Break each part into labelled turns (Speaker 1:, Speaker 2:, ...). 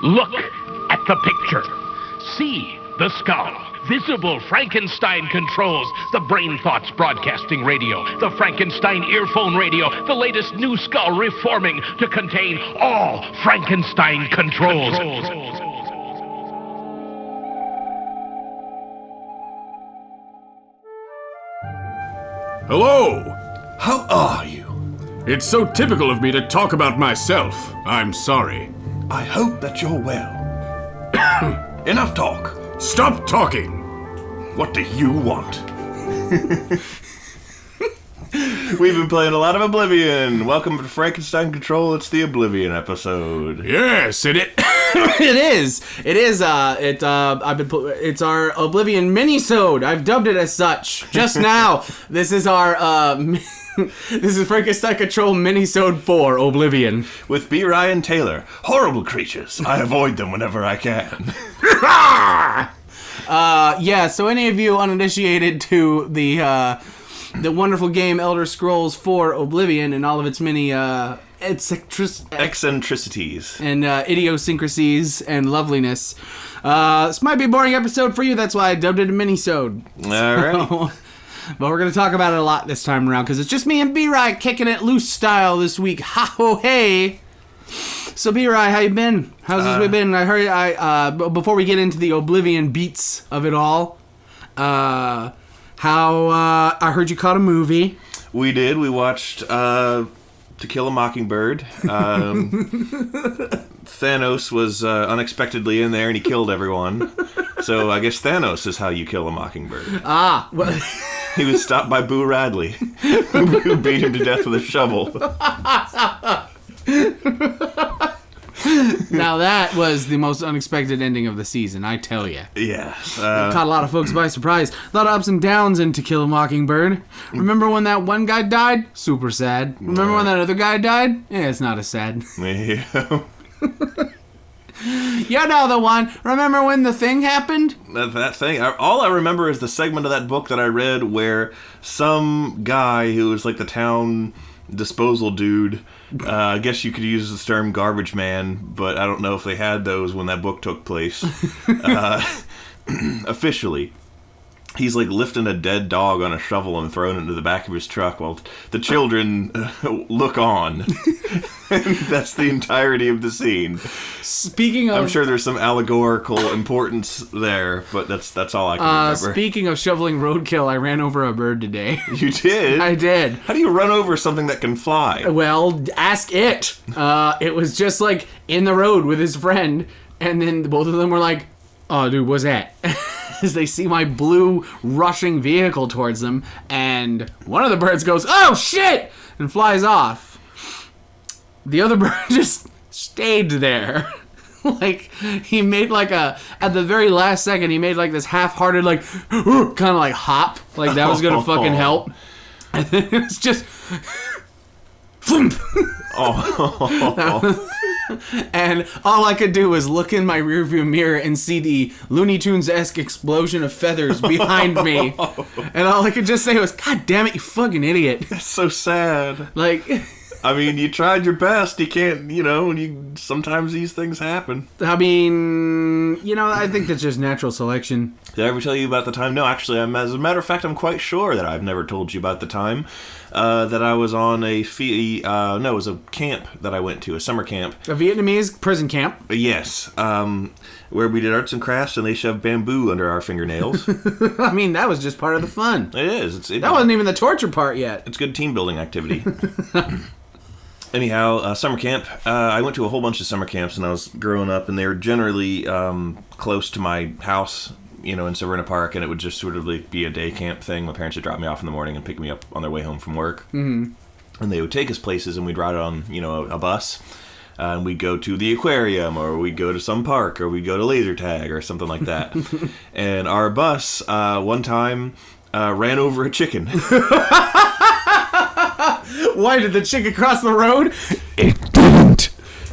Speaker 1: Look at the picture. See the skull. Visible Frankenstein controls. The Brain Thoughts broadcasting radio. The Frankenstein earphone radio. The latest new skull reforming to contain all Frankenstein controls.
Speaker 2: Hello!
Speaker 3: How are you?
Speaker 2: It's so typical of me to talk about myself. I'm sorry.
Speaker 3: I hope that you're well. Enough talk.
Speaker 2: Stop talking!
Speaker 3: What do you want? We've been playing a lot of Oblivion. Welcome to Frankenstein Control. It's the Oblivion episode.
Speaker 2: Yes, it
Speaker 4: It is. It's our Oblivion minisode. I've dubbed it as such just now. This is our this is Frankenstein Control minisode 4 Oblivion
Speaker 3: With B. Ryan Taylor. Horrible creatures. I avoid them whenever I can.
Speaker 4: Yeah. So any of you uninitiated to the wonderful game Elder Scrolls 4 Oblivion and all of its many
Speaker 3: Eccentricities.
Speaker 4: and idiosyncrasies and loveliness. This might be a boring episode for you. That's why I dubbed it a minisode.
Speaker 3: All right.
Speaker 4: But we're going to talk about it a lot this time around because it's just me and B-Rye kicking it loose style this week. Ha-ho-hey! So B-Rye, how you been? How's this week been? I heard before we get into the Oblivion beats of it all, I heard you caught a movie.
Speaker 3: We did. We watched To Kill a Mockingbird. Thanos was unexpectedly in there and he killed everyone. So I guess Thanos is how you kill a mockingbird.
Speaker 4: Ah, well,
Speaker 3: He was stopped by Boo Radley, who beat him to death with a shovel.
Speaker 4: now that was the most unexpected ending of the season, I tell you.
Speaker 3: Yes.
Speaker 4: Caught a lot of folks by surprise. A lot of ups and downs in To Kill a Mockingbird. Remember when that one guy died? Super sad. Remember when that other guy died? Yeah, it's not as sad.
Speaker 3: Yeah.
Speaker 4: You know the one. Remember when the thing happened?
Speaker 3: That thing. All I remember is the segment of that book that I read where some guy who was like the town disposal dude, I guess you could use the term garbage man, but I don't know if they had those when that book took place. Officially. He's like lifting a dead dog on a shovel and throwing it into the back of his truck while the children look on. And that's the entirety of the scene.
Speaker 4: Speaking of...
Speaker 3: I'm sure there's some allegorical importance there, but that's all I can remember.
Speaker 4: Speaking of shoveling roadkill, I ran over a bird today.
Speaker 3: You did?
Speaker 4: I did.
Speaker 3: How do you run over something that can fly?
Speaker 4: Well, ask it. It was just like in the road with his friend, and then both of them were like, "Oh, dude, what's that?" As they see my blue rushing vehicle towards them, and one of the birds goes, "Oh shit!" and flies off. The other bird just stayed there. Like, he made like at the very last second, he made like this half-hearted, like, kind of like hop. Like that was gonna fucking help. And then it was just...
Speaker 3: Oh.
Speaker 4: And all I could do was look in my rearview mirror and see the Looney Tunes-esque explosion of feathers behind me. And all I could just say was, "God damn it, you fucking idiot."
Speaker 3: That's so sad.
Speaker 4: Like...
Speaker 3: I mean, you tried your best. You can't, sometimes these things happen.
Speaker 4: I mean, I think that's just natural selection.
Speaker 3: Did I ever tell you about the time? No, actually, as a matter of fact, I'm quite sure that I've never told you about the time that I was on it was a camp that I went to, a summer camp.
Speaker 4: A Vietnamese prison camp.
Speaker 3: Yes, where we did arts and crafts and they shoved bamboo under our fingernails.
Speaker 4: I mean, that was just part of the fun.
Speaker 3: It is.
Speaker 4: That wasn't even the torture part yet.
Speaker 3: It's good team building activity. Anyhow, summer camp. I went to a whole bunch of summer camps when I was growing up, and they were generally close to my house, in Severna Park, and it would just sort of like be a day camp thing. My parents would drop me off in the morning and pick me up on their way home from work. Mm-hmm. And they would take us places, and we'd ride on, a bus. And we'd go to the aquarium, or we'd go to some park, or we'd go to laser tag, or something like that. And our bus, one time, ran over a chicken.
Speaker 4: Why did the chicken cross the road?
Speaker 3: It didn't.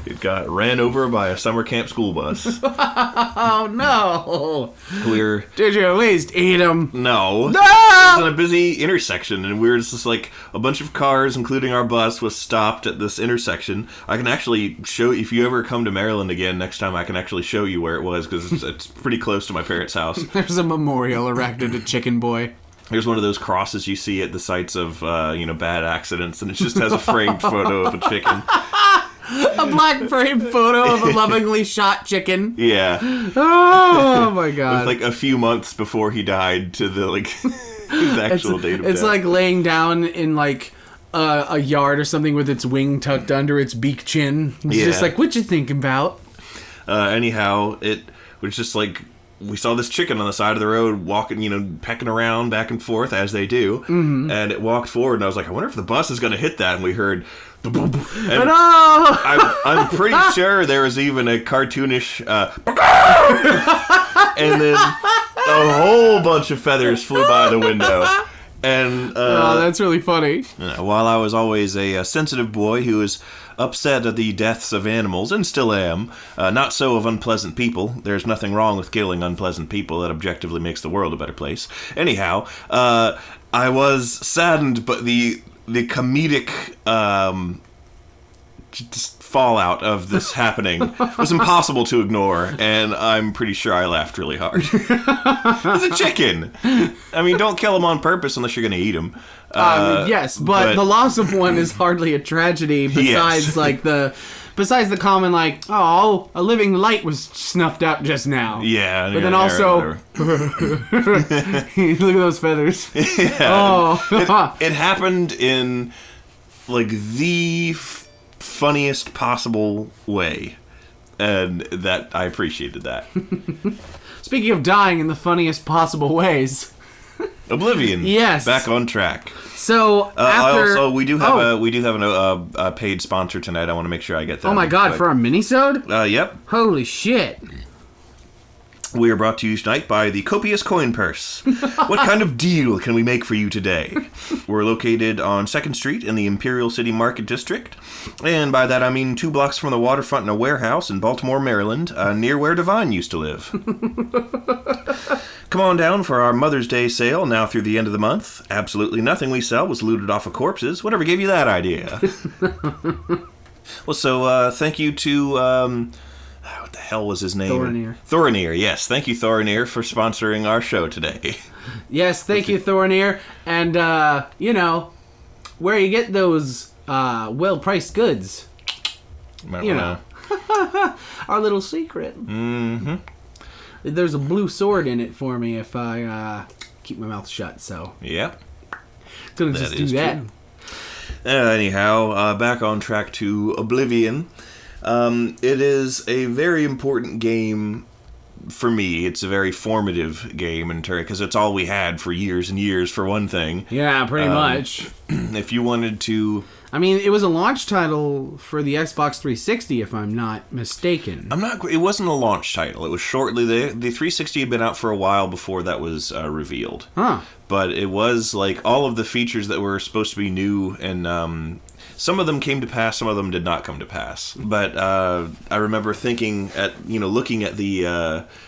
Speaker 3: It got ran over by a summer camp school bus.
Speaker 4: Oh, no. Did you at least eat them?
Speaker 3: No.
Speaker 4: No!
Speaker 3: It was in a busy intersection, and we were just like, a bunch of cars, including our bus, was stopped at this intersection. I can actually show, if you ever come to Maryland again next time, I can actually show you where it was, because it's pretty close to my parents' house.
Speaker 4: There's a memorial erected to Chicken Boy.
Speaker 3: There's one of those crosses you see at the sites of, bad accidents, and it just has a framed photo of a chicken.
Speaker 4: A black framed photo of a lovingly shot chicken.
Speaker 3: Yeah.
Speaker 4: Oh, my God.
Speaker 3: With, like, a few months before he died to the, like, his actual date of death.
Speaker 4: It's like laying down in, like, a yard or something with its wing tucked under its beak chin. It's just like, what you thinking about?
Speaker 3: Anyhow, it was just like, we saw this chicken on the side of the road walking, pecking around back and forth as they do. Mm-hmm. And it walked forward, and I was like, I wonder if the bus is going to hit that. And we heard, and I'm pretty sure there was even a cartoonish, and then a whole bunch of feathers flew by the window. And
Speaker 4: that's really funny.
Speaker 3: While I was always a sensitive boy who was upset at the deaths of animals, and still am, not so of unpleasant people. There's nothing wrong with killing unpleasant people. That objectively makes the world a better place. Anyhow, I was saddened, but the comedic just fallout of this happening was impossible to ignore, and I'm pretty sure I laughed really hard. It's a chicken. I mean, don't kill him on purpose unless you're going to eat him.
Speaker 4: Yes, but the loss of one is hardly a tragedy. Besides, besides the common, like, oh, a living light was snuffed out just now.
Speaker 3: Yeah,
Speaker 4: but then also, look at those feathers.
Speaker 3: Yeah,
Speaker 4: oh,
Speaker 3: it happened in like the funniest possible way, and that I appreciated that.
Speaker 4: Speaking of dying in the funniest possible ways.
Speaker 3: Oblivion.
Speaker 4: Yes.
Speaker 3: Back on track.
Speaker 4: So after
Speaker 3: we do have a paid sponsor tonight. I want to make sure I get that.
Speaker 4: Oh my God! For our minisode?
Speaker 3: Yep.
Speaker 4: Holy shit!
Speaker 3: We are brought to you tonight by the Copious Coin Purse. What kind of deal can we make for you today? We're located on 2nd Street in the Imperial City Market District. And by that I mean 2 blocks from the waterfront in a warehouse in Baltimore, Maryland, near where Divine used to live. Come on down for our Mother's Day sale now through the end of the month. Absolutely nothing we sell was looted off of corpses. Whatever gave you that idea? Well, so thank you to... what the hell was his name? Thorinir, yes. Thank you, Thorinir, for sponsoring our show today.
Speaker 4: Yes, thank you, Thorinir. And, where you get those well-priced goods. Our little secret.
Speaker 3: Mm-hmm.
Speaker 4: There's a blue sword in it for me if I keep my mouth shut, so...
Speaker 3: Yep.
Speaker 4: Gonna just do that.
Speaker 3: Anyhow, back on track to Oblivion. It is a very important game for me. It's a very formative game in turn, because it's all we had for years and years, for one thing.
Speaker 4: Yeah, pretty much.
Speaker 3: If you wanted to...
Speaker 4: I mean, it was a launch title for the Xbox 360, if I'm not mistaken.
Speaker 3: It wasn't a launch title. It was shortly... The 360 had been out for a while before that was revealed.
Speaker 4: Huh.
Speaker 3: But it was, like, all of the features that were supposed to be new, and some of them came to pass, some of them did not come to pass. But I remember thinking looking at the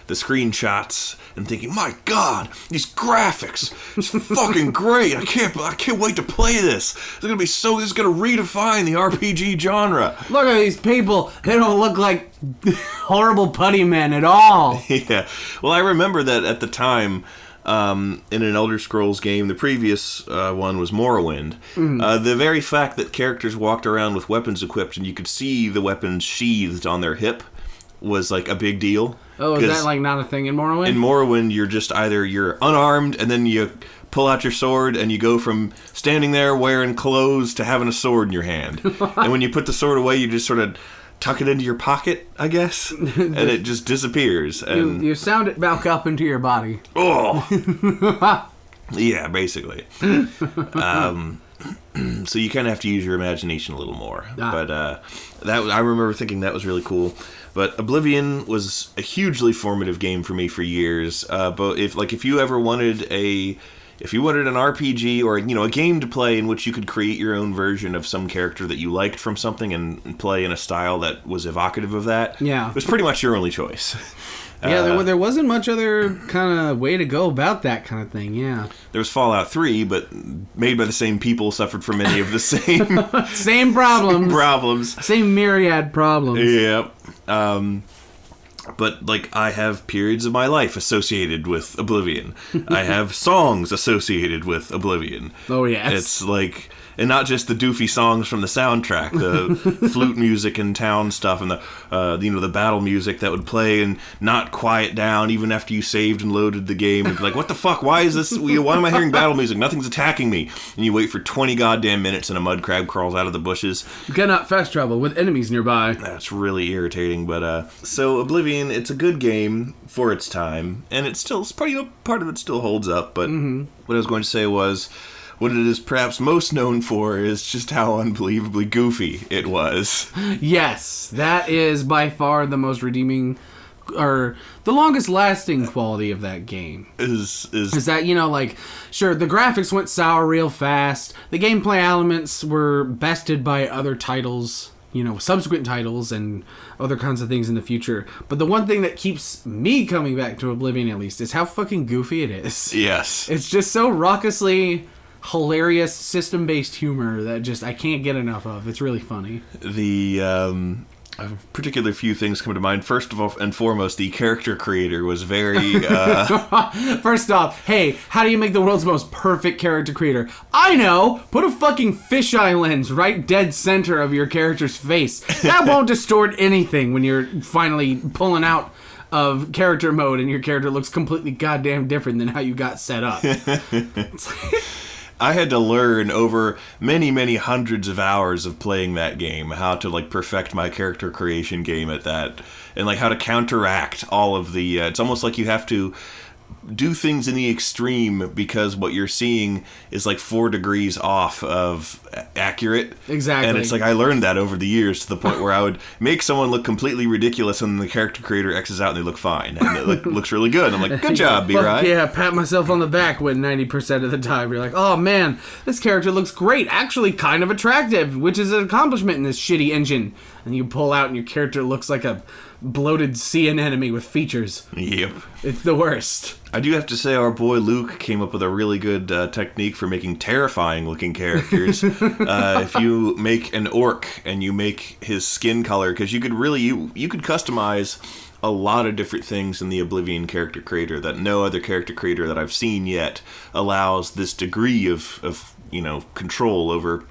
Speaker 3: screenshots and thinking, my God, these graphics, it's fucking great. I can't wait to play this. This is gonna redefine the RPG genre.
Speaker 4: Look at these people. They don't look like horrible putty men at all.
Speaker 3: Yeah. Well, I remember that at the time. In an Elder Scrolls game, the previous one was Morrowind. Mm-hmm. The very fact that characters walked around with weapons equipped and you could see the weapons sheathed on their hip was like a big deal.
Speaker 4: Oh, is that like not a thing in Morrowind?
Speaker 3: In Morrowind, you're just you're unarmed and then you pull out your sword and you go from standing there wearing clothes to having a sword in your hand. And when you put the sword away, you just sort of tuck it into your pocket, I guess, and it just disappears. And
Speaker 4: you sound it back up into your body.
Speaker 3: Oh! Yeah, basically. So you kind of have to use your imagination a little more. But I remember thinking that was really cool. But Oblivion was a hugely formative game for me for years. But if you ever wanted if you wanted an RPG or, a game to play in which you could create your own version of some character that you liked from something and play in a style that was evocative of that, it was pretty much your only choice.
Speaker 4: Yeah, there wasn't much other kind of way to go about that kind of thing, yeah.
Speaker 3: There was Fallout 3, but made by the same people, suffered from many of the same...
Speaker 4: same problems. Same myriad problems.
Speaker 3: Yep. But, I have periods of my life associated with Oblivion. I have songs associated with Oblivion.
Speaker 4: Oh, yes.
Speaker 3: It's and not just the doofy songs from the soundtrack, the flute music and town stuff, and the battle music that would play and not quiet down even after you saved and loaded the game. And be like, what the fuck? Why is this? Why am I hearing battle music? Nothing's attacking me. And you wait for 20 goddamn minutes and a mud crab crawls out of the bushes.
Speaker 4: You cannot fast travel with enemies nearby.
Speaker 3: That's really irritating. But so Oblivion, it's a good game for its time, and it's still part of it still holds up. But what I was going to say was, what it is perhaps most known for is just how unbelievably goofy it was.
Speaker 4: Yes, that is by far the most redeeming, or the longest lasting quality of that game. Is that, sure, the graphics went sour real fast, the gameplay elements were bested by other titles, subsequent titles and other kinds of things in the future. But the one thing that keeps me coming back to Oblivion, at least, is how fucking goofy it is.
Speaker 3: Yes.
Speaker 4: It's just so raucously hilarious system-based humor that I can't get enough of. It's really funny.
Speaker 3: The a particular few things come to mind. First of all and foremost, the character creator was very
Speaker 4: First off, hey, how do you make the world's most perfect character creator? I know! Put a fucking fisheye lens right dead center of your character's face. That won't distort anything when you're finally pulling out of character mode and your character looks completely goddamn different than how you got set up.
Speaker 3: I had to learn over many, many hundreds of hours of playing that game how to perfect my character creation game at that, and how to counteract all of the. It's almost like you have to do things in the extreme because what you're seeing is 4 degrees off of accurate.
Speaker 4: Exactly.
Speaker 3: And it's I learned that over the years to the point where I would make someone look completely ridiculous and the character creator X's out and they look fine. And it looks really good. I'm like, good job, B-Rye.
Speaker 4: Yeah, pat myself on the back when 90% of the time you're like, oh man, this character looks great. Actually kind of attractive, which is an accomplishment in this shitty engine. And you pull out and your character looks like a bloated sea anemone with features.
Speaker 3: Yep.
Speaker 4: It's the worst.
Speaker 3: I do have to say our boy Luke came up with a really good technique for making terrifying looking characters. If you make an orc and you make his skin color, because you could customize a lot of different things in the Oblivion character creator that no other character creator that I've seen yet allows this degree of control over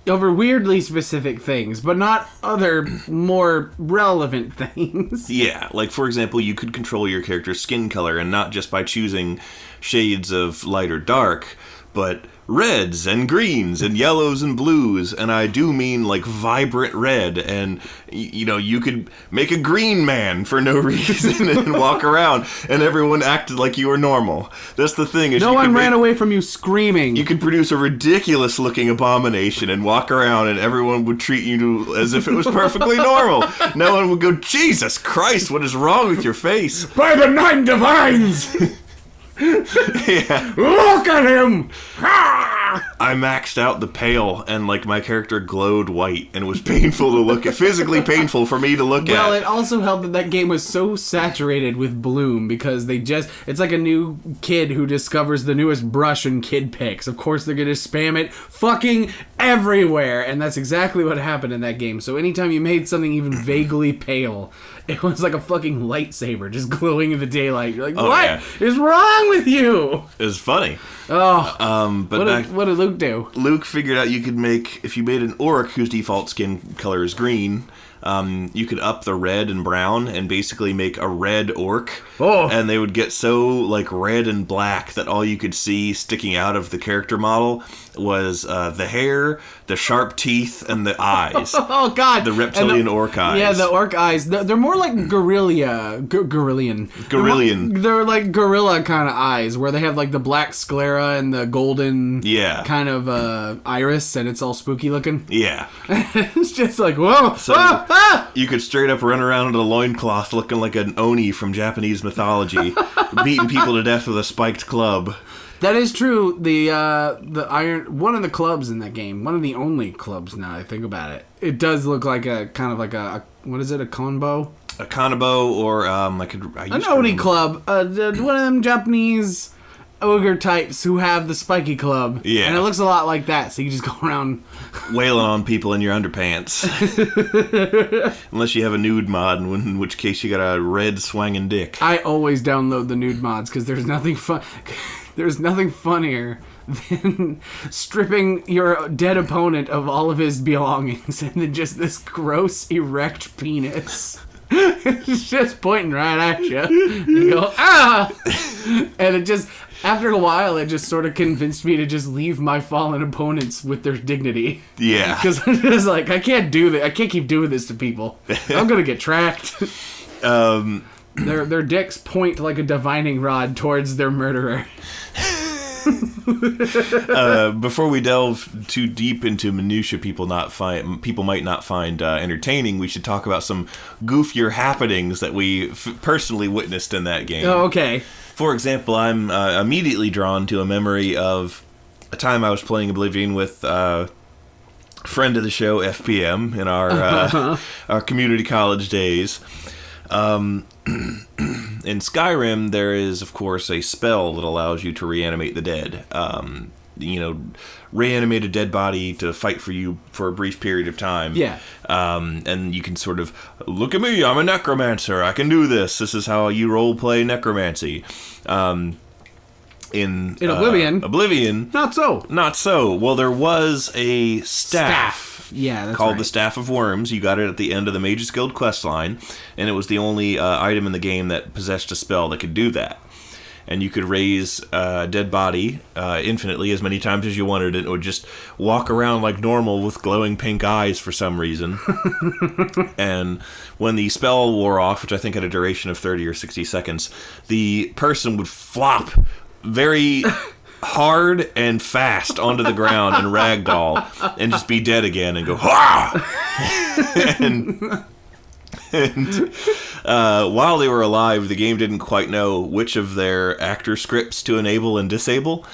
Speaker 4: weirdly specific things, but not other more relevant things.
Speaker 3: Yeah, for example, you could control your character's skin color, and not just by choosing shades of light or dark, but reds and greens and yellows and blues, and I do mean vibrant red, and you could make a green man for no reason and walk around and everyone acted like you were normal. That's the thing, is
Speaker 4: no one ran away from you screaming.
Speaker 3: You could produce a ridiculous looking abomination and walk around and everyone would treat you as if it was perfectly normal. No one would go, Jesus Christ, what is wrong with your face?
Speaker 4: By the 9 divines!
Speaker 3: Yeah.
Speaker 4: Look at him!
Speaker 3: I maxed out the pale, and my character glowed white, and it was painful to look at, physically painful for me to look at.
Speaker 4: Well, it also helped that game was so saturated with bloom, because it's like a new kid who discovers the newest brush and kid picks. Of course they're gonna spam it fucking everywhere, and that's exactly what happened in that game. So anytime you made something even vaguely pale, it was like a fucking lightsaber just glowing in the daylight. You're like, what is wrong with you?
Speaker 3: It was funny.
Speaker 4: Oh,
Speaker 3: but
Speaker 4: what did Luke do?
Speaker 3: Luke figured out you could if you made an orc whose default skin color is green, you could up the red and brown and basically make a red orc.
Speaker 4: Oh.
Speaker 3: And they would get so red and black that all you could see sticking out of the character model was the hair, the sharp teeth, and the eyes.
Speaker 4: Oh god,
Speaker 3: the reptilian orc eyes.
Speaker 4: Yeah, the orc eyes. They're more like Gorillian. They're like gorilla kind of eyes, where they have the black sclera and the golden kind of iris, and it's all spooky looking.
Speaker 3: Yeah.
Speaker 4: It's just whoa.
Speaker 3: So You could straight up run around in a loincloth looking like an Oni from Japanese mythology, beating people to death with a spiked club.
Speaker 4: That is true. The one of the clubs in that game, one of the only clubs now I think about it, it does look like a kind of like a what is it, a konbo?
Speaker 3: A kanabo, or
Speaker 4: an Oni club. One of them Japanese ogre types who have the spiky club.
Speaker 3: Yeah.
Speaker 4: And it looks a lot like that, so you just go around
Speaker 3: wailing on people in your underpants. Unless you have a nude mod, in which case you got a red swanging dick.
Speaker 4: I always download the nude mods because there's nothing funnier than stripping your dead opponent of all of his belongings and then just this gross erect penis. It's just pointing right at you. You go, ah! And it just, after a while, it just sort of convinced me to just leave my fallen opponents with their dignity.
Speaker 3: Yeah.
Speaker 4: Because I'm just like, I can't do this. I can't keep doing this to people. I'm going to get tracked. Their dicks point like a divining rod towards their murderer.
Speaker 3: Before we delve too deep into minutia people might not find entertaining, we should talk about some goofier happenings that we personally witnessed in that game.
Speaker 4: Oh, okay.
Speaker 3: For example, I'm immediately drawn to a memory of a time I was playing Oblivion with friend of the show, FPM, in our community college days. In Skyrim, there is, of course, a spell that allows you to reanimate the dead. Reanimate a dead body to fight for you for a brief period of time.
Speaker 4: Yeah.
Speaker 3: And you can sort of, look at me, I'm a necromancer, I can do this. This is how you roleplay necromancy. In Oblivion.
Speaker 4: Not so.
Speaker 3: Well, there was a staff.
Speaker 4: Yeah, that's
Speaker 3: called the Staff of Worms. You got it at the end of the Mage's Guild questline, and it was the only item in the game that possessed a spell that could do that. And you could raise a dead body infinitely as many times as you wanted, and it would just walk around like normal with glowing pink eyes for some reason. And when the spell wore off, which I think had a duration of 30 or 60 seconds, the person would flop very hard and fast onto the ground and ragdoll and just be dead again and go, ha! and while they were alive, the game didn't quite know which of their actor scripts to enable and disable.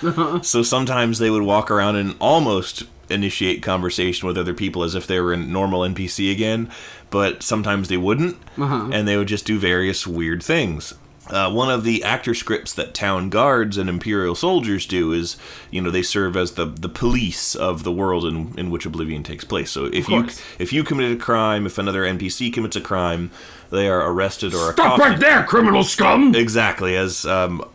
Speaker 3: So sometimes they would walk around and almost initiate conversation with other people as if they were a normal NPC again, but sometimes they wouldn't, and they would just do various weird things. One of the actor scripts that town guards and Imperial soldiers do is, they serve as the police of the world in which Oblivion takes place. So if you committed a crime, if another NPC commits a crime, they are arrested or
Speaker 2: Stop
Speaker 3: accosted.
Speaker 2: right there, criminal scum!
Speaker 3: Exactly, as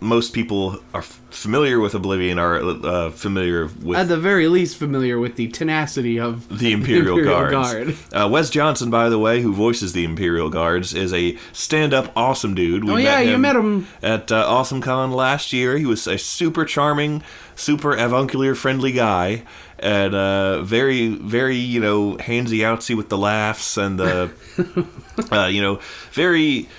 Speaker 3: most people are familiar with Oblivion, are familiar with...
Speaker 4: At the very least, familiar with the tenacity of
Speaker 3: the Imperial
Speaker 4: Guard.
Speaker 3: Wes Johnson, by the way, who voices the Imperial Guards, is a stand-up awesome dude.
Speaker 4: You met him
Speaker 3: at AwesomeCon last year. He was a super charming, super avuncular, friendly guy, and very, very, handsy-outsy with the laughs and the, very,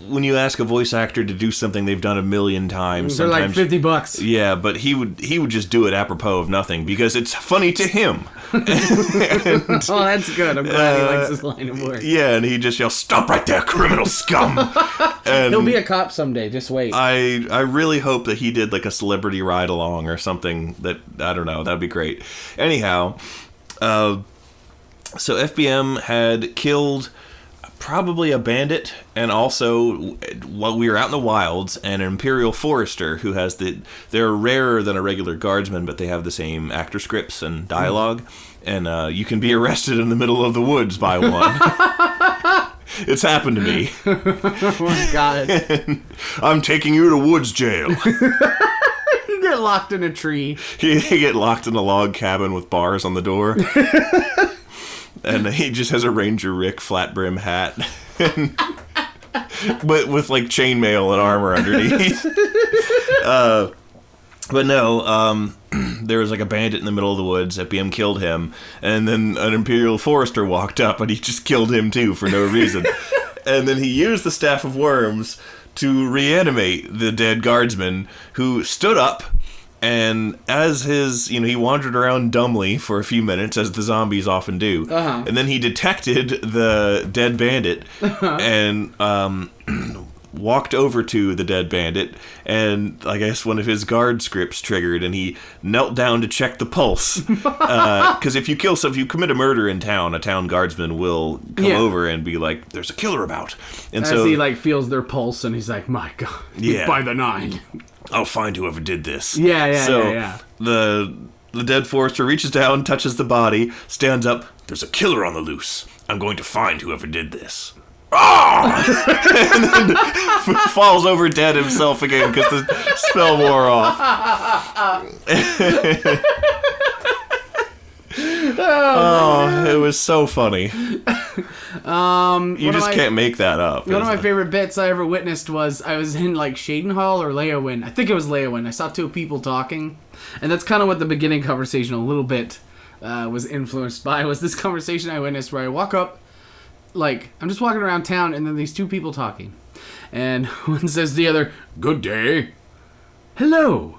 Speaker 3: when you ask a voice actor to do something they've done a million times,
Speaker 4: they're like $50.
Speaker 3: Yeah, but he would just do it apropos of nothing because it's funny to him.
Speaker 4: Oh, that's good. I'm glad he likes this line of work.
Speaker 3: Yeah, and he just yells, "Stop right there, criminal scum!" And
Speaker 4: he'll be a cop someday. Just wait.
Speaker 3: I really hope that he did like a celebrity ride along or something. That I don't know. That'd be great. Anyhow, so FBM had killed probably a bandit, and also while we were out in the wilds, an Imperial Forester who has they're rarer than a regular guardsman, but they have the same actor scripts and dialogue, and you can be arrested in the middle of the woods by one. It's happened to me.
Speaker 4: Oh my god.
Speaker 3: I'm taking you to woods jail.
Speaker 4: You get locked in a tree.
Speaker 3: You get locked in a log cabin with bars on the door. And he just has a Ranger Rick flat brim hat, but with like chainmail and armor underneath. But no, there was like a bandit in the middle of the woods. FBM killed him, and then an Imperial Forester walked up, and he just killed him too for no reason. And then he used the Staff of Worms to reanimate the dead guardsman, who stood up And as he wandered around dumbly for a few minutes, as the zombies often do. And then he detected the dead bandit and walked over to the dead bandit. And I guess one of his guard scripts triggered, and he knelt down to check the pulse. Because if you commit a murder in town, a town guardsman will come over and be like, "There's a killer about." And
Speaker 4: as he like feels their pulse, and he's like, "My God, by the 9.
Speaker 3: I'll find whoever did this."
Speaker 4: So
Speaker 3: the dead forester reaches down, touches the body, stands up. "There's a killer on the loose. I'm going to find whoever did this." And then falls over dead himself again because the spell wore off. It was so funny. You just can't make that up.
Speaker 4: One of my favorite bits I ever witnessed was I was in like Shadenhall or Leyawiin. I think it was Leyawiin. I saw 2 people talking, and that's kind of what the beginning conversation a little bit was influenced by. Was this conversation I witnessed where I walk up, like I'm just walking around town, and then these 2 people talking, and one says to the other, "Good day." "Hello."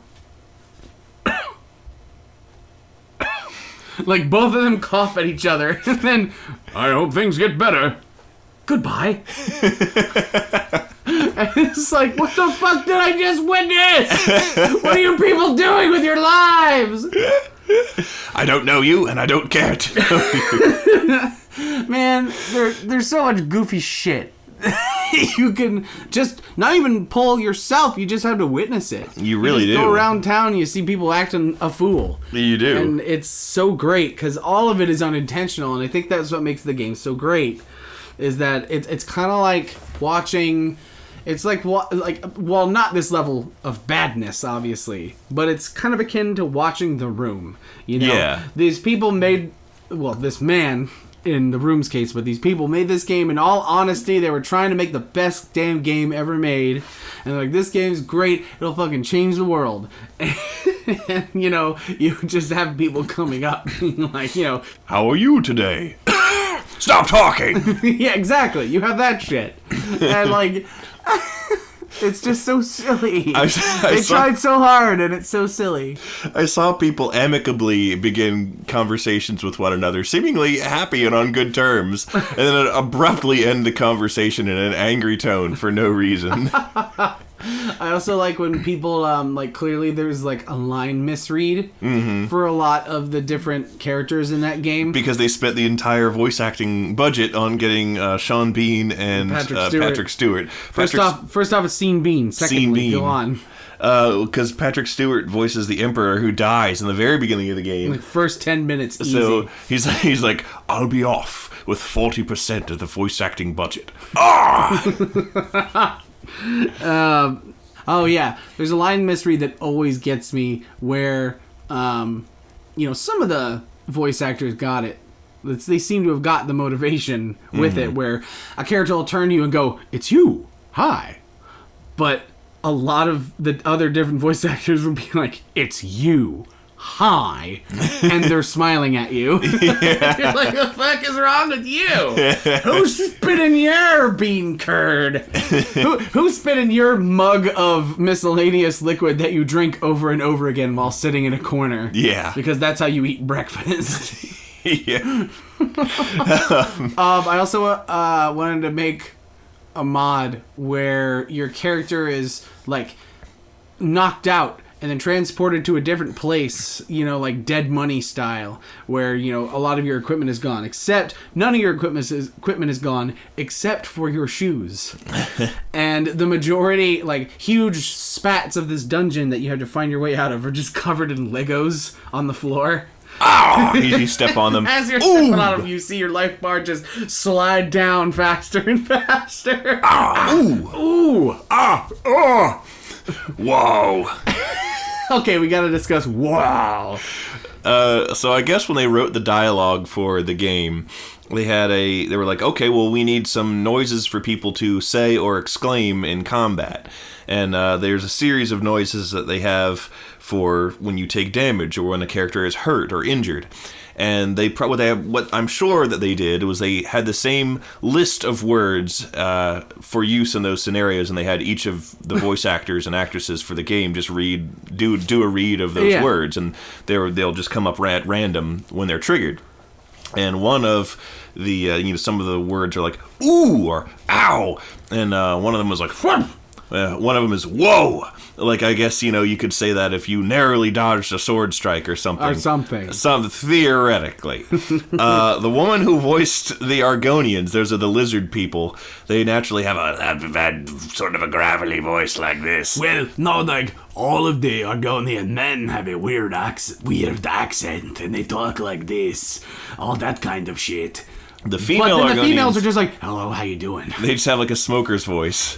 Speaker 4: Like both of them cough at each other, and then, "I hope things get better. Goodbye." And it's like, what the fuck did I just witness? What are you people doing with your lives?
Speaker 3: I don't know you, and I don't care to know you.
Speaker 4: Man, there's so much goofy shit. You can just not even pull yourself. You just have to witness it.
Speaker 3: You really do.
Speaker 4: Go around town and you see people acting a fool.
Speaker 3: You do.
Speaker 4: And it's so great because all of it is unintentional. And I think that's what makes the game so great. Is that it's kind of like watching. It's like well, not this level of badness, obviously, but it's kind of akin to watching The Room. You know, these people made. Well, this man. In The Room's case, but these people made this game. In all honesty, they were trying to make the best damn game ever made, and they're like, "This game's great. It'll fucking change the world." And you just have people coming up, like,
Speaker 3: "How are you today?" "Stop talking."
Speaker 4: Yeah, exactly. You have that shit, and like. It's just so silly. They tried so hard, and it's so silly.
Speaker 3: I saw people amicably begin conversations with one another, seemingly happy and on good terms, and then abruptly end the conversation in an angry tone for no reason.
Speaker 4: I also like when people, clearly there's, like, a line misread for a lot of the different characters in that game.
Speaker 3: Because they spent the entire voice acting budget on getting Sean Bean and Patrick Stewart.
Speaker 4: First off, it's Sean Bean. Secondly, go on.
Speaker 3: Because Patrick Stewart voices the Emperor, who dies in the very beginning of the game.
Speaker 4: Like first 10 minutes, easy.
Speaker 3: So he's like, "I'll be off with 40% of the voice acting budget."
Speaker 4: Oh yeah, there's a line misread that always gets me where, some of the voice actors got it. They seem to have got the motivation with it, where a character will turn to you and go, "It's you, hi," but a lot of the other different voice actors will be like, "It's you, hi," and they're smiling at you. Yeah. You're like, "The fuck is wrong with you? Who's spitting your bean curd? Who's spitting your mug of miscellaneous liquid that you drink over and over again while sitting in a corner?"
Speaker 3: Yeah.
Speaker 4: Because that's how you eat breakfast.
Speaker 3: Yeah.
Speaker 4: I also wanted to make a mod where your character is, like, knocked out and then transported to a different place, like Dead Money style, where, a lot of your equipment is gone, except none of your equipment is gone, except for your shoes. And the majority, like, huge spats of this dungeon that you have to find your way out of are just covered in Legos on the floor.
Speaker 3: Oh, you step on them.
Speaker 4: As you're stepping on them, you see your life bar just slide down faster and faster. Ooh.
Speaker 3: Whoa.
Speaker 4: Okay, we gotta discuss wow.
Speaker 3: So I guess when they wrote the dialogue for the game, they were like, okay, well, we need some noises for people to say or exclaim in combat. And there's a series of noises that they have for when you take damage or when a character is hurt or injured. And what I'm sure that they did was they had the same list of words for use in those scenarios, and they had each of the voice actors and actresses for the game just do a read of those words, and they'll just come up at random when they're triggered. And one of the some of the words are like "ooh" or "ow," and one of them was like "whoop." One of them is "whoa." Like, I guess, you could say that if you narrowly dodged a sword strike or something.
Speaker 4: Or something.
Speaker 3: Theoretically. The woman who voiced the Argonians, those are the lizard people, they naturally have a sort of a gravelly voice like this.
Speaker 5: Well, no, like, all of the Argonian men have a weird accent, and they talk like this. All that kind of shit.
Speaker 3: The female
Speaker 4: But then the
Speaker 3: Argonians,
Speaker 4: females are just like,
Speaker 5: Hello, how you doing?
Speaker 3: they just have like a smoker's voice.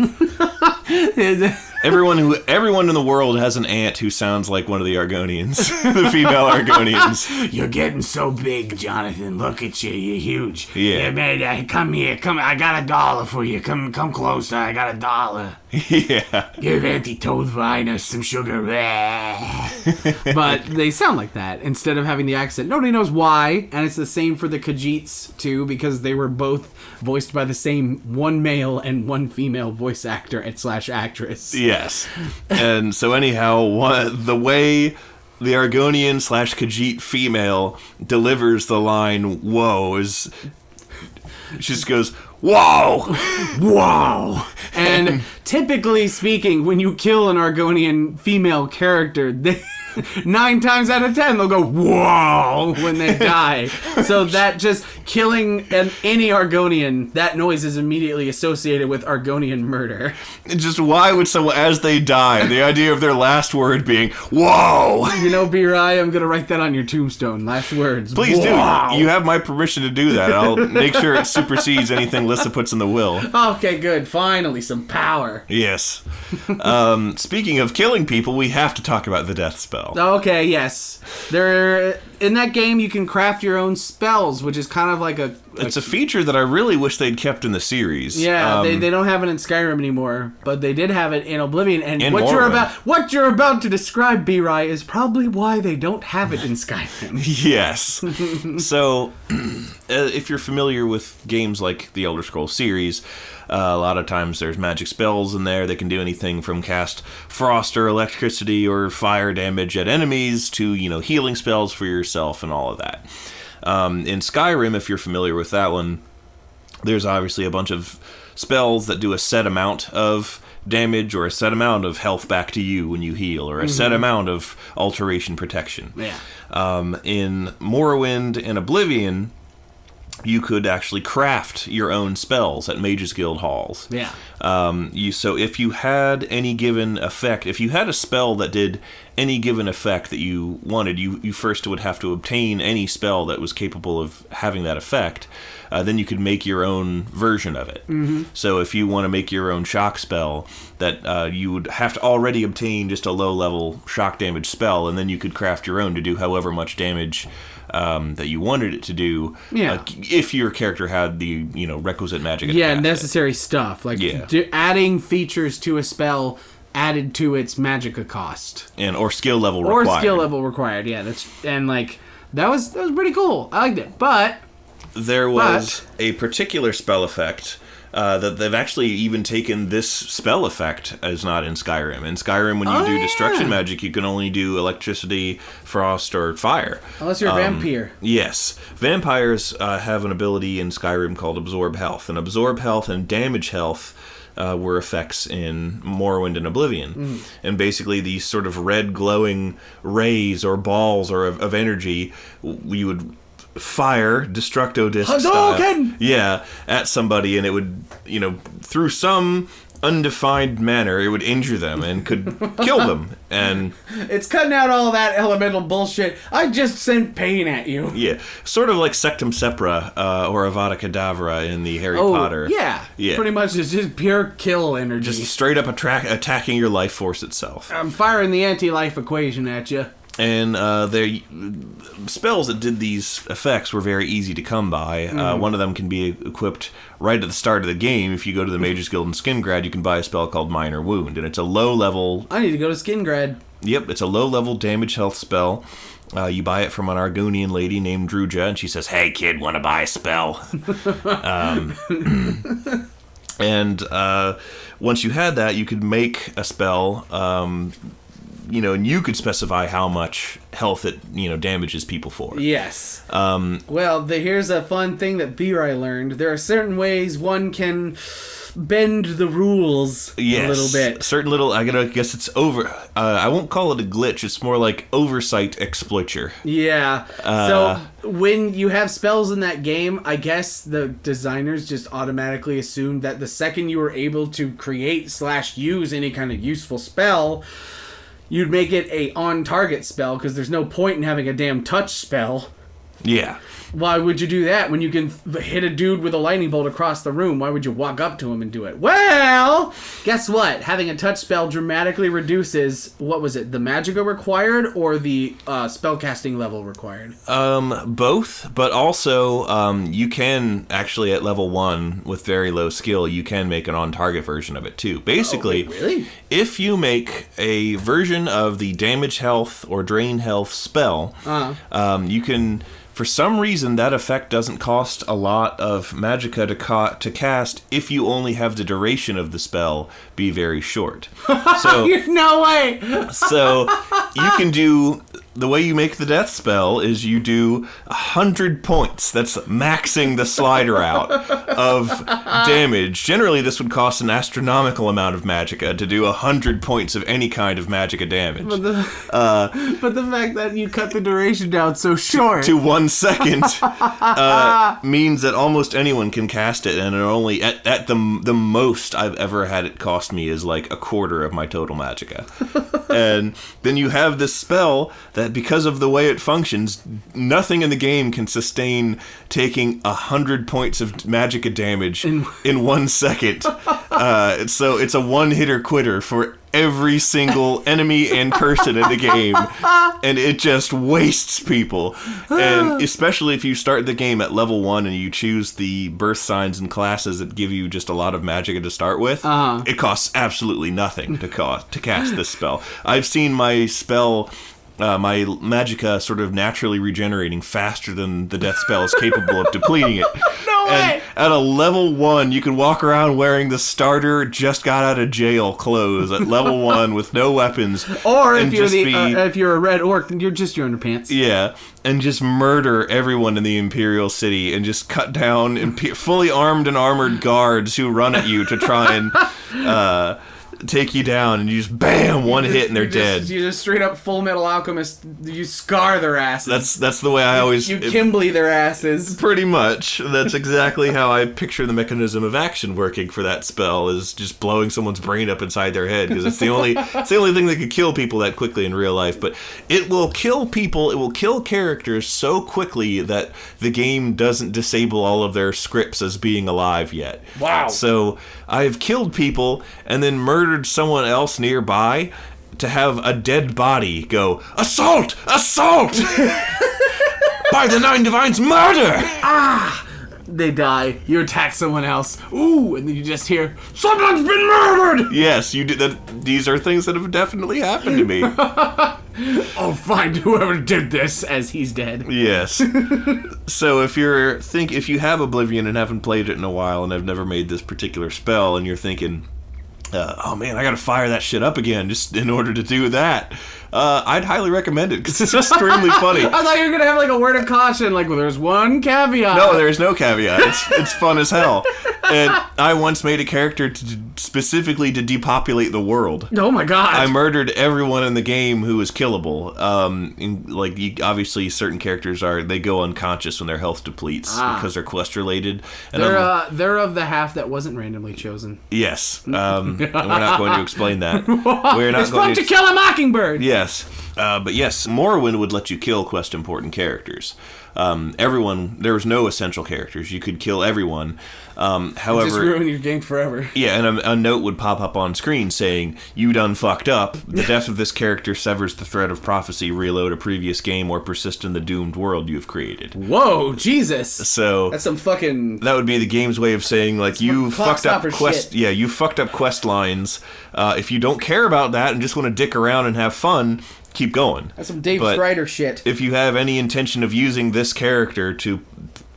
Speaker 3: Everyone in the world has an aunt who sounds like one of the Argonians. The female Argonians.
Speaker 5: You're getting so big, Jonathan. Look at you. You're huge.
Speaker 3: Yeah.
Speaker 5: Man, come here. Come. I got $1 for you. Come closer. I got $1.
Speaker 3: Yeah.
Speaker 5: Give Auntie Toadvina some sugar.
Speaker 4: but they sound like that instead of having the accent. Nobody knows why, and it's the same for the Khajiits too, because they were both voiced by the same one male and one female voice actor / actress.
Speaker 3: Yes. And so anyhow, the way the Argonian / Khajiit female delivers the line "whoa" is she just goes "whoa,
Speaker 4: Wow! And typically speaking, when you kill an Argonian female character, they 9 times out of 10 they'll go "whoa" when they die. So that just killing any Argonian, that noise is immediately associated with Argonian murder.
Speaker 3: Just why would someone, as they die, the idea of their last word being "whoa"?
Speaker 4: You know, B-Rai, I'm gonna write that on your tombstone. Last words.
Speaker 3: Please
Speaker 4: Wow.
Speaker 3: do. You have my permission to do that. I'll make sure it supersedes anything Lissa puts in the will.
Speaker 4: Okay, good. Finally, some power.
Speaker 3: Yes. Speaking of killing people, we have to talk about the death spell.
Speaker 4: Okay, yes. In that game, you can craft your own spells, which is kind of like
Speaker 3: It's a feature that I really wish they'd kept in the series.
Speaker 4: Yeah, they don't have it in Skyrim anymore, but they did have it in Oblivion. And
Speaker 3: In
Speaker 4: what
Speaker 3: Morrowind.
Speaker 4: you're about to describe, B-Rai, is probably why they don't have it in Skyrim.
Speaker 3: Yes. So, if you're familiar with games like the Elder Scrolls series, a lot of times there's magic spells in there that can do anything from cast frost or electricity or fire damage at enemies to, healing spells for yourself and all of that. In Skyrim, if you're familiar with that one, there's obviously a bunch of spells that do a set amount of damage or a set amount of health back to you when you heal, or a set amount of alteration protection.
Speaker 4: Yeah.
Speaker 3: In Morrowind and Oblivion, you could actually craft your own spells at Mages Guild halls.
Speaker 4: Yeah.
Speaker 3: So if you had any given effect, if you had a spell that did any given effect that you wanted, you first would have to obtain any spell that was capable of having that effect. Then you could make your own version of it. Mm-hmm. So if you want to make your own shock spell, that you would have to already obtain just a low-level shock damage spell, and then you could craft your own to do however much damage that you wanted it to do.
Speaker 4: Yeah.
Speaker 3: If your character had the requisite magic.
Speaker 4: Yeah, necessary stuff. Like
Speaker 3: Yeah.
Speaker 4: adding features to a spell added to its magicka cost.
Speaker 3: Or skill level required.
Speaker 4: Or skill level required, yeah. That was pretty cool. I liked it. But
Speaker 3: there was a particular spell effect that they've actually even taken this spell effect as not in Skyrim. In Skyrim, when you do destruction magic, you can only do electricity, frost, or fire.
Speaker 4: Unless you're a vampire.
Speaker 3: Yes. Vampires have an ability in Skyrim called Absorb Health. And Absorb Health and Damage Health were effects in Morrowind and Oblivion. And basically these sort of red glowing rays or balls or of energy, we would fire Destructo Disc style, at somebody, and it would, through some undefined manner, it would injure them and could kill them. And
Speaker 4: it's cutting out all that elemental bullshit. I just sent pain at you.
Speaker 3: yeah, sort of like Sectum Sepra or Avada Kedavra in the Harry Potter.
Speaker 4: Yeah. Pretty much it's just pure kill energy.
Speaker 3: Just straight up attacking your life force itself.
Speaker 4: I'm firing the anti-life equation at you.
Speaker 3: And their spells that did these effects were very easy to come by. One of them can be equipped right at the start of the game. If you go to the Mages Guild in Skingrad, you can buy a spell called Minor Wound, and it's a low-level...
Speaker 4: I need to go to Skingrad.
Speaker 3: Yep, it's a low-level damage health spell. You buy it from an Argonian lady named Druja, and she says, "Hey, kid, want to buy a spell?" And once you had that, you could make a spell, and you could specify how much health it, damages people for.
Speaker 4: Yes. Well, here's a fun thing that B-Rai learned. There are certain ways one can bend the rules a little bit.
Speaker 3: Certain little, I guess it's over. I won't call it a glitch. It's more like oversight exploiture.
Speaker 4: Yeah. So when you have spells in that game, I guess the designers just automatically assumed that the second you were able to create/use any kind of useful spell, you'd make it a on-target spell, because there's no point in having a damn touch spell.
Speaker 3: Yeah.
Speaker 4: Why would you do that when you can hit a dude with a lightning bolt across the room? Why would you walk up to him and do it? Well, guess what? Having a touch spell dramatically reduces, what was it, the magicka required or the spellcasting level required?
Speaker 3: Both, but also you can actually at level 1 with very low skill, you can make an on-target version of it too. Basically,
Speaker 4: really?
Speaker 3: If you make a version of the damage health or drain health spell, you can... For some reason, that effect doesn't cost a lot of magicka to cast if you only have the duration of the spell be very short. So,
Speaker 4: no way!
Speaker 3: So, you can do... The way you make the death spell is you do 100 points. That's maxing the slider out of damage. Generally, this would cost an astronomical amount of magicka to do 100 points of any kind of magicka damage.
Speaker 4: But the fact that you cut the duration down so short
Speaker 3: to 1 second means that almost anyone can cast it, and it only at the most I've ever had it cost me is like a quarter of my total magicka. And then you have this spell that, because of the way it functions, nothing in the game can sustain taking 100 points of magicka damage in 1 second. So it's a one-hitter quitter for every single enemy and person in the game, and it just wastes people. And especially if you start the game at level 1 and you choose the birth signs and classes that give you just a lot of magicka to start with, it costs absolutely nothing to cast this spell. I've seen my spell... my magicka sort of naturally regenerating faster than the death spell is capable of depleting it.
Speaker 4: No way!
Speaker 3: At a level 1, you can walk around wearing the starter just got out of jail clothes at level 1 with no weapons.
Speaker 4: Or if you're if you're a red orc, you're just your underpants.
Speaker 3: Yeah, and just murder everyone in the Imperial City and just cut down fully armed and armored guards who run at you to try and take you down, and you just bam, one hit and they're dead.
Speaker 4: You just straight up Full Metal Alchemist, you scar their asses.
Speaker 3: That's the way I always...
Speaker 4: You Kimberly their asses.
Speaker 3: Pretty much. That's exactly how I picture the mechanism of action working for that spell, is just blowing someone's brain up inside their head, because it's the only thing that could kill people that quickly in real life. But it will kill people, it will kill characters so quickly that the game doesn't disable all of their scripts as being alive yet.
Speaker 4: Wow.
Speaker 3: So I've killed people and then murdered someone else nearby to have a dead body go, "Assault! Assault! By the Nine Divines, murder!"
Speaker 4: They die. You attack someone else. Ooh, and then you just hear, "Someone's been murdered!"
Speaker 3: Yes, you did that. These are things that have definitely happened to me.
Speaker 4: I'll find whoever did this, as he's dead.
Speaker 3: Yes. So if you have Oblivion and haven't played it in a while and have never made this particular spell, and you're thinking, oh man, I gotta fire that shit up again just in order to do that, I'd highly recommend it, because it's extremely funny.
Speaker 4: I thought you were gonna have like a word of caution, like, well, there's one caveat.
Speaker 3: No, there's no caveat. It's fun as hell. And I once made a character specifically to depopulate the world.
Speaker 4: Oh my god!
Speaker 3: I murdered everyone in the game who was killable. Obviously, certain characters they go unconscious when their health depletes because they're quest related. And
Speaker 4: they're of the half that wasn't randomly chosen.
Speaker 3: Yes, and we're not going to explain that. We're not
Speaker 4: It's fun to kill a mockingbird.
Speaker 3: Yes. But yes, Morrowind would let you kill quest important characters. Everyone, there was no essential characters. You could kill everyone. However,
Speaker 4: just ruin your game forever.
Speaker 3: Yeah, and a note would pop up on screen saying, "You done fucked up. The death of this character severs the thread of prophecy. Reload a previous game or persist in the doomed world you have created."
Speaker 4: Whoa, Jesus!
Speaker 3: So
Speaker 4: that's some fucking...
Speaker 3: That would be the game's way of saying, like, you fucked up quest.
Speaker 4: Shit.
Speaker 3: Yeah, you fucked up quest lines. If you don't care about that and just want to dick around and have fun, keep going.
Speaker 4: That's some Dave
Speaker 3: But
Speaker 4: Strider shit.
Speaker 3: if you have any intention of using this character to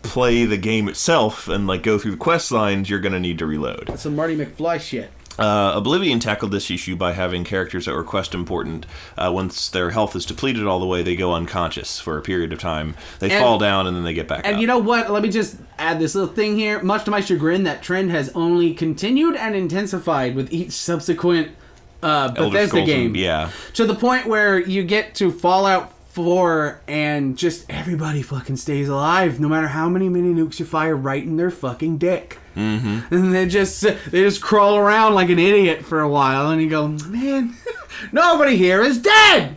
Speaker 3: play the game itself and like go through the quest lines, you're going to need to reload.
Speaker 4: That's some Marty McFly shit.
Speaker 3: Oblivion tackled this issue by having characters that were quest important. Once their health is depleted all the way, they go unconscious for a period of time. They fall down and then they get back up.
Speaker 4: And you know what? Let me just add this little thing here. Much to my chagrin, that trend has only continued and intensified with each subsequent Bethesda game.
Speaker 3: Yeah.
Speaker 4: To the point where you get to Fallout 4 and just everybody fucking stays alive, no matter how many mini nukes you fire right in their fucking dick. Mm-hmm. And they just crawl around like an idiot for a while, and you go, man, nobody here is dead.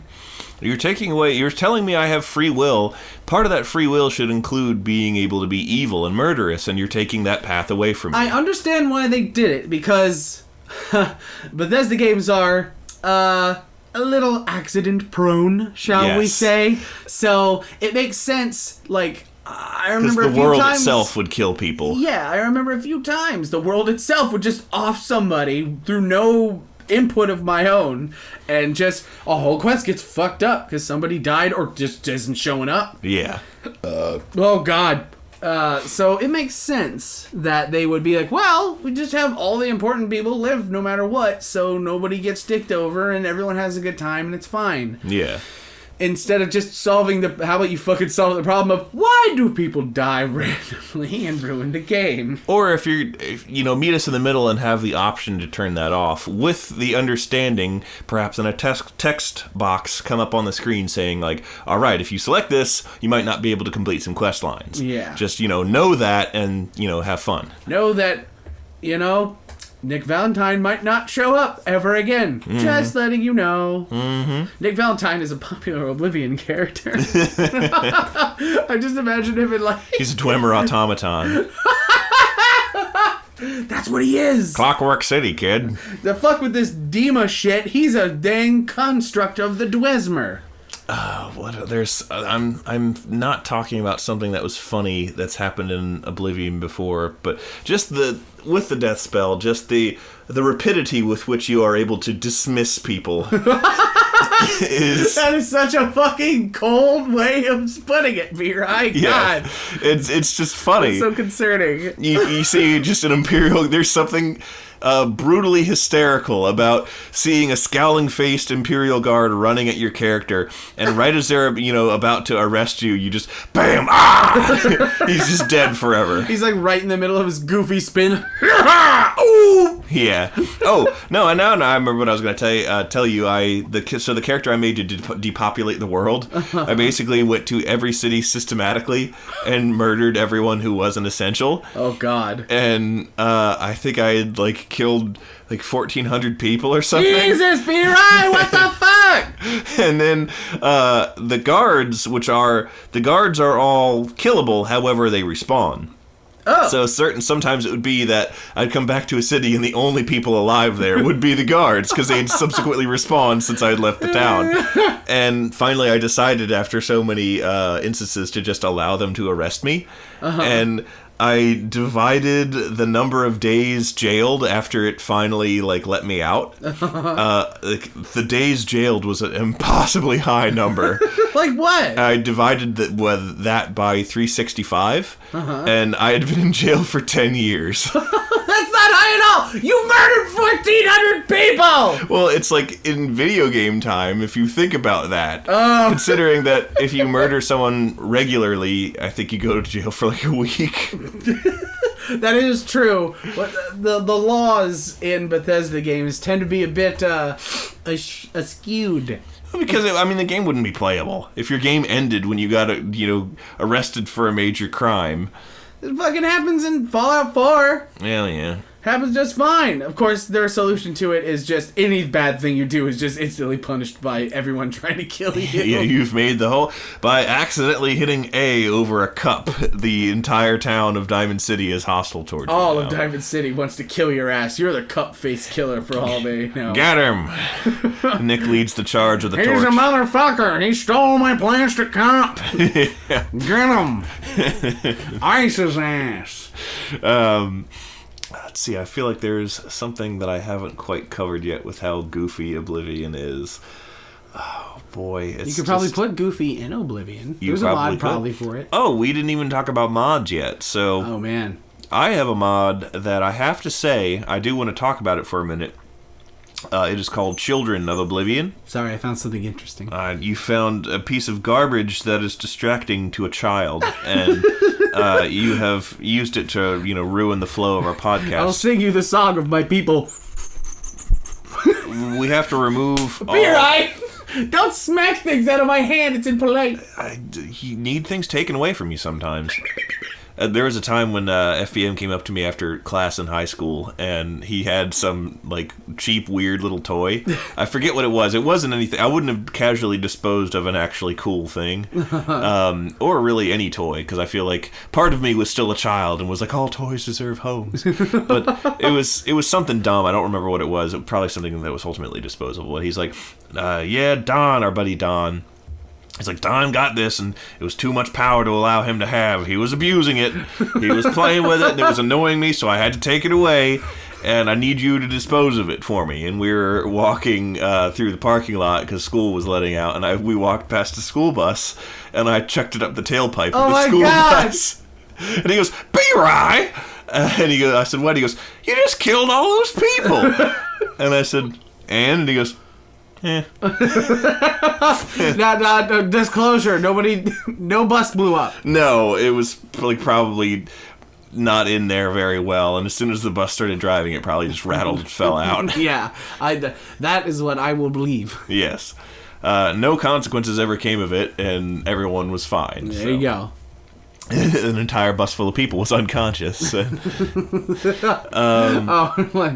Speaker 3: You're telling me I have free will. Part of that free will should include being able to be evil and murderous, and you're taking that path away from me.
Speaker 4: I understand why they did it, because Bethesda games are a little accident prone, shall we say. So it makes sense, like, I remember
Speaker 3: the world itself would kill people.
Speaker 4: Yeah, I remember a few times the world itself would just off somebody through no input of my own, and just a whole quest gets fucked up because somebody died or just isn't showing up.
Speaker 3: Yeah.
Speaker 4: Oh, God. So it makes sense that they would be like, well, we just have all the important people live no matter what, so nobody gets dicked over and everyone has a good time and it's fine.
Speaker 3: Yeah.
Speaker 4: Instead of just solving how about you fucking solve the problem of why do people die randomly and ruin the game?
Speaker 3: Or if meet us in the middle and have the option to turn that off with the understanding, perhaps in a text box come up on the screen saying like, all right, if you select this, you might not be able to complete some quest lines.
Speaker 4: Yeah.
Speaker 3: Just, know that and, have fun.
Speaker 4: Know that, Nick Valentine might not show up ever again. Mm-hmm. Just letting you know. Mm-hmm. Nick Valentine is a popular Oblivion character. I just imagine him in like...
Speaker 3: He's a Dwemer automaton.
Speaker 4: That's what he is.
Speaker 3: Clockwork City, kid.
Speaker 4: The fuck with this Dima shit. He's a dang construct of the Dwesmer.
Speaker 3: I'm not talking about something that was funny that's happened in Oblivion before, but just with the death spell, just the rapidity with which you are able to dismiss people
Speaker 4: that is such a fucking cold way of putting it, V-Right.
Speaker 3: Yeah,
Speaker 4: God.
Speaker 3: It's just funny.
Speaker 4: It's so concerning.
Speaker 3: You see just an Imperial. There's something brutally hysterical about seeing a scowling-faced Imperial Guard running at your character, and right as they're about to arrest you, you just bam! Ah! He's just dead forever.
Speaker 4: He's like right in the middle of his goofy spin. Ooh!
Speaker 3: Yeah. Oh no! And now I remember what I was going to tell you. So the character I made to depopulate the world, I basically went to every city systematically and murdered everyone who wasn't essential.
Speaker 4: Oh God!
Speaker 3: And I think I had killed 1,400 people or something.
Speaker 4: Jesus, B-Right, what the fuck?
Speaker 3: And then the guards are all killable, however they respawn.
Speaker 4: Oh.
Speaker 3: So sometimes it would be that I'd come back to a city and the only people alive there would be the guards because they'd subsequently respawned since I had left the town. And finally I decided after so many instances to just allow them to arrest me. Uh-huh. And I divided the number of days jailed after it finally let me out. The days jailed was an impossibly high number.
Speaker 4: Like what?
Speaker 3: I divided that by 365, and I had been in jail for 10 years.
Speaker 4: That's not high at all! You murdered 1,400 people!
Speaker 3: Well, it's in video game time, if you think about that. Considering that if you murder someone regularly, I think you go to jail for a week.
Speaker 4: That is true. But the laws in Bethesda games tend to be a bit skewed.
Speaker 3: Because the game wouldn't be playable if your game ended when you got arrested for a major crime.
Speaker 4: It fucking happens in Fallout 4.
Speaker 3: Hell yeah.
Speaker 4: Happens just fine. Of course, their solution to it is just any bad thing you do is just instantly punished by everyone trying to kill you.
Speaker 3: Yeah, you've made by accidentally hitting A over a cup, the entire town of Diamond City is hostile towards you.
Speaker 4: All of Diamond City wants to kill your ass. You're the cup-face killer for all they know.
Speaker 3: Get him! Nick leads the charge with the torch.
Speaker 4: He's a motherfucker. He stole my plastic cup.
Speaker 3: Yeah.
Speaker 4: Get him. Ice his ass.
Speaker 3: Let's see, I feel like there's something that I haven't quite covered yet with how goofy Oblivion is. Boy, it's
Speaker 4: You could probably put Goofy in Oblivion.
Speaker 3: You
Speaker 4: There's a mod
Speaker 3: could.
Speaker 4: probably for it.
Speaker 3: Oh, we didn't even talk about mods yet. So
Speaker 4: Oh, man.
Speaker 3: I have a mod that I have to say, I do want to talk about it for a minute. It is called Children of Oblivion.
Speaker 4: Sorry, I found something interesting.
Speaker 3: You found a piece of garbage that is distracting to a child, and you have used it to, ruin the flow of our podcast.
Speaker 4: I'll sing you the song of my people.
Speaker 3: We have to remove
Speaker 4: Beer eye! Don't smack things out of my hand, it's impolite.
Speaker 3: You need things taken away from you sometimes. There was a time when FBM came up to me after class in high school, and he had some, cheap, weird little toy. I forget what it was. It wasn't anything. I wouldn't have casually disposed of an actually cool thing. Or really any toy, because I feel like part of me was still a child and was like, all toys deserve homes. But it was something dumb. I don't remember what it was. It was probably something that was ultimately disposable. And he's like, yeah, Don, our buddy Don. He's like, Don got this, and it was too much power to allow him to have. He was abusing it. He was playing with it, and it was annoying me, so I had to take it away, and I need you to dispose of it for me. And we were walking through the parking lot because school was letting out, and we walked past the school bus, and I chucked it up the tailpipe of the school bus. And he goes, B-Rye! And I said, what? He goes, you just killed all those people! And I said, and he goes, no,
Speaker 4: disclosure. No bus blew up.
Speaker 3: No, it was probably not in there very well, and as soon as the bus started driving, it probably just rattled and fell out.
Speaker 4: Yeah, that is what I will believe.
Speaker 3: Yes. No consequences ever came of it, and everyone was fine.
Speaker 4: There you go.
Speaker 3: An entire bus full of people was unconscious.
Speaker 4: Like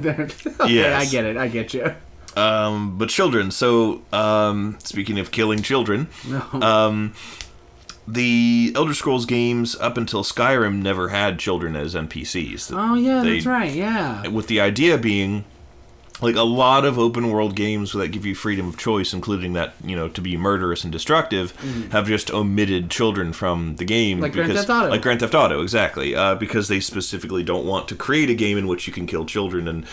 Speaker 4: that. Okay,
Speaker 3: yes.
Speaker 4: I get it. I get you.
Speaker 3: But children, so, speaking of killing children, the Elder Scrolls games up until Skyrim never had children as NPCs.
Speaker 4: Oh, yeah, that's right, yeah.
Speaker 3: With the idea being, a lot of open world games that give you freedom of choice, including that, to be murderous and destructive, have just omitted children from the game.
Speaker 4: Like Grand Theft Auto.
Speaker 3: Like Grand Theft Auto, exactly. Because they specifically don't want to create a game in which you can kill children and,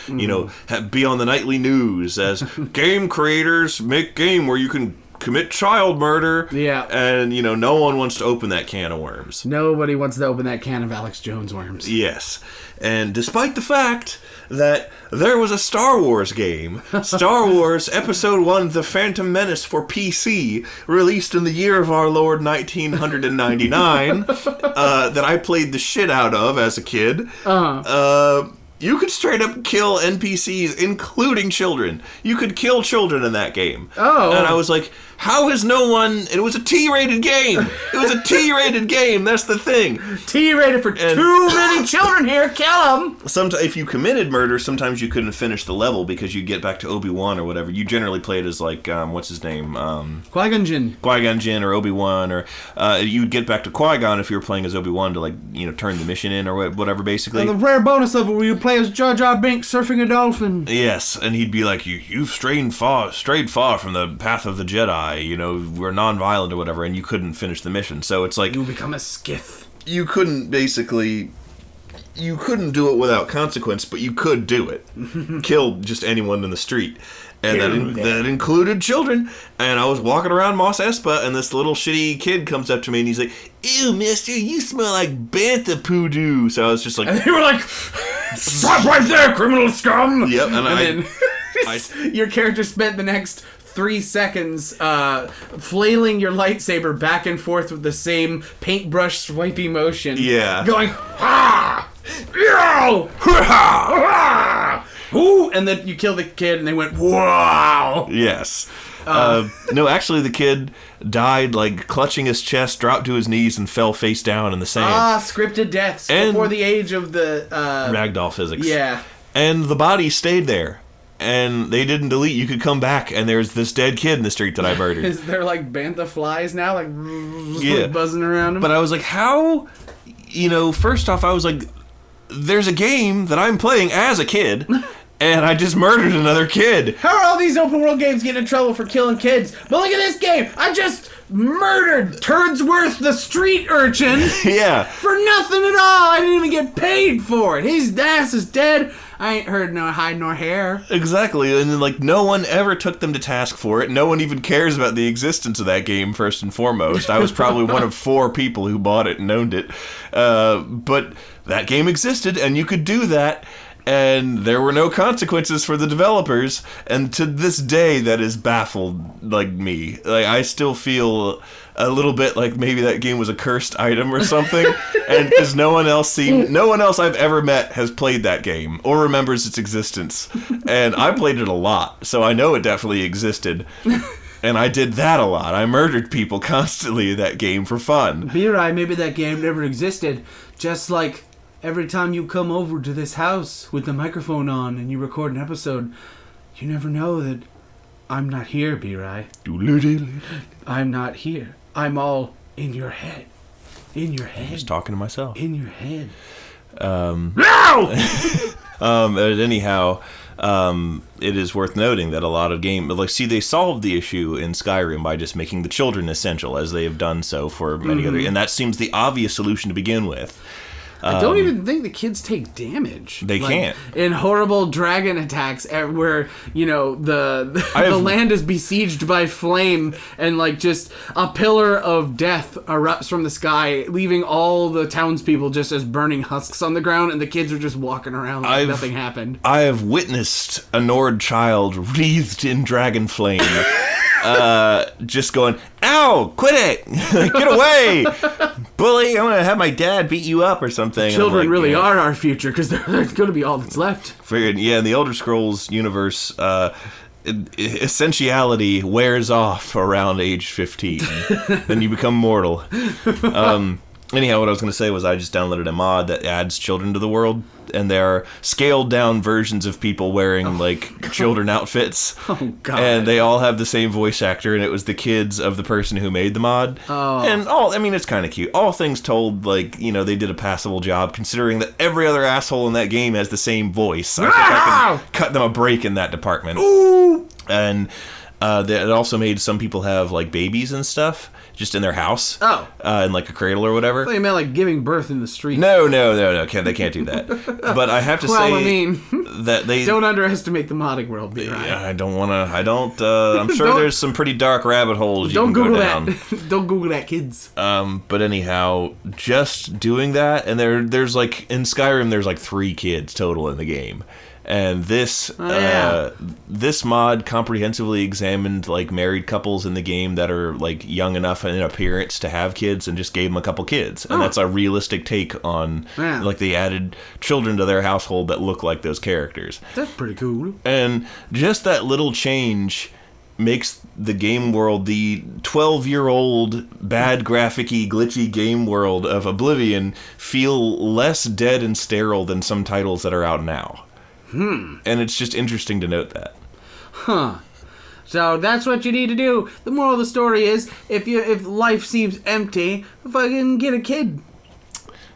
Speaker 3: be on the nightly news as game creators make game where you can commit child murder.
Speaker 4: Yeah.
Speaker 3: And, no one wants to open that can of worms.
Speaker 4: Nobody wants to open that can of Alex Jones worms.
Speaker 3: Yes. And despite the fact that there was a Star Wars game, Star Wars Episode 1, The Phantom Menace for PC, released in the year of our Lord 1999, that I played the shit out of as a kid, you could straight up kill NPCs, including children. You could kill children in that game.
Speaker 4: Oh.
Speaker 3: And I was like, how has no one... It was a T-rated game. It was a T-rated game. That's the thing.
Speaker 4: T-rated for too many children here. Kill them.
Speaker 3: If you committed murder, sometimes you couldn't finish the level because you'd get back to Obi-Wan or whatever. You generally played as, what's his name?
Speaker 4: Qui-Gon Jinn.
Speaker 3: Qui-Gon Jinn or Obi-Wan, or you'd get back to Qui-Gon if you were playing as Obi-Wan to, turn the mission in or whatever, basically.
Speaker 4: And the rare bonus level where you play as Jar Jar Binks surfing a dolphin.
Speaker 3: Yes, and he'd be like, you've strayed far from the path of the Jedi, we're non-violent or whatever, and you couldn't finish the mission. So it's like...
Speaker 4: You become a skiff.
Speaker 3: You couldn't do it without consequence, but you could do it. Kill just anyone in the street. And that included children. And I was walking around Mos Espa, and this little shitty kid comes up to me, and he's like, ew, mister, you smell like bantha poodoo. So I was just like...
Speaker 4: And they were like, stop right there, criminal scum!
Speaker 3: Yep, and
Speaker 4: then your character spent the next 3 seconds flailing your lightsaber back and forth with the same paintbrush swipey motion.
Speaker 3: Yeah.
Speaker 4: Going, ha! Yo! Ha! Ooh! And then you kill the kid and they went, wow!
Speaker 3: Yes. No, actually the kid died, clutching his chest, dropped to his knees, and fell face down in the sand.
Speaker 4: Scripted deaths
Speaker 3: And
Speaker 4: before the age of the...
Speaker 3: ragdoll physics.
Speaker 4: Yeah. And
Speaker 3: the body stayed there. And they didn't delete. You could come back, and there's this dead kid in the street that I murdered.
Speaker 4: Is there bantha flies now, buzzing around him?
Speaker 3: But I was like, how? First off, I was like, there's a game that I'm playing as a kid, and I just murdered another kid.
Speaker 4: How are all these open world games getting in trouble for killing kids? But look at this game! I just murdered Turdsworth the street urchin
Speaker 3: Yeah.
Speaker 4: for nothing at all. I didn't even get paid for it. His ass is dead. I ain't heard no hide nor hair.
Speaker 3: Exactly, and like no one ever took them to task for it. No one even cares about the existence of that game, first and foremost. I was probably one of 4 people who bought it and owned it. But that game existed, and you could do that, and there were no consequences for the developers. And to this day, that has baffled like me. Like I still feel a little bit like maybe that game was a cursed item or something, and because no one else I've ever met has played that game or remembers its existence, and I played it a lot, so I know it definitely existed, and I did that a lot. I murdered people constantly in that game for fun.
Speaker 4: B-Rai, maybe that game never existed, just like every time you come over to this house with the microphone on and you record an episode, you never know that I'm not here, B-Rai. I'm not here. I'm all in your head. In your head.
Speaker 3: Just talking to myself.
Speaker 4: In your head.
Speaker 3: Anyhow, it is worth noting that a lot of they solved the issue in Skyrim by just making the children essential, as they have done so for many other, and that seems the obvious solution to begin with.
Speaker 4: I don't even think the kids take damage.
Speaker 3: They can't.
Speaker 4: In horrible dragon attacks where, the land is besieged by flame and, just a pillar of death erupts from the sky, leaving all the townspeople just as burning husks on the ground, and the kids are just walking around like nothing happened.
Speaker 3: I have witnessed a Nord child wreathed in dragon flame. Just going, ow, quit it, get away, bully, I'm gonna have my dad beat you up or something.
Speaker 4: Children really are our future, because they're gonna be all that's left.
Speaker 3: Figured, yeah, in the Elder Scrolls universe, essentiality wears off around age 15. Then you become mortal. Anyhow, what I was going to say was I just downloaded a mod that adds children to the world, and there are scaled down versions of people wearing children outfits.
Speaker 4: Oh God!
Speaker 3: And they all have the same voice actor, and it was the kids of the person who made the mod.
Speaker 4: Oh.
Speaker 3: And it's kind of cute. All things told, they did a passable job, considering that every other asshole in that game has the same voice. I think I can cut them a break in that department.
Speaker 4: Ooh!
Speaker 3: And it also made some people have babies and stuff just in their house.
Speaker 4: Oh.
Speaker 3: In a cradle or whatever.
Speaker 4: I thought you meant giving birth in the street.
Speaker 3: No. They can't do that. But I have to say that they
Speaker 4: don't underestimate the modding world, B-Rai.
Speaker 3: Yeah, I'm sure there's some pretty dark rabbit holes you can go down.
Speaker 4: Don't Google that, kids.
Speaker 3: But anyhow, just doing that, and there's in Skyrim there's 3 kids total in the game. And this mod comprehensively examined married couples in the game that are young enough in appearance to have kids, and just gave them a couple kids. And that's a realistic take on they added children to their household that look like those characters.
Speaker 4: That's pretty cool.
Speaker 3: And just that little change makes the game world, the 12-year-old bad graphic-y glitchy game world of Oblivion, feel less dead and sterile than some titles that are out now. And it's just interesting to note that.
Speaker 4: Huh. So that's what you need to do. The moral of the story is, if life seems empty, fucking get a kid.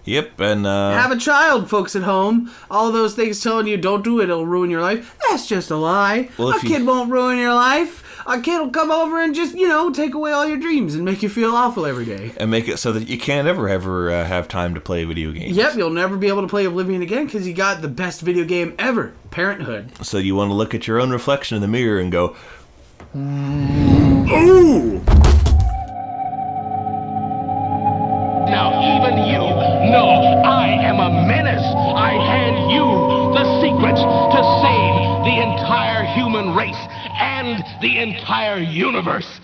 Speaker 3: Yep, and
Speaker 4: have a child, folks at home. All those things telling you don't do it, it'll ruin your life. That's just a lie.
Speaker 3: Well,
Speaker 4: a kid won't ruin your life. A kid will come over and just, take away all your dreams and make you feel awful every day.
Speaker 3: And make it so that you can't ever have time to play video games.
Speaker 4: Yep, you'll never be able to play Oblivion again because you got the best video game ever, Parenthood.
Speaker 3: So you want to look at your own reflection in the mirror and go, ooh!
Speaker 1: Now even you know I am a menace. I hand you the secrets to save the entire human race and the entire universe.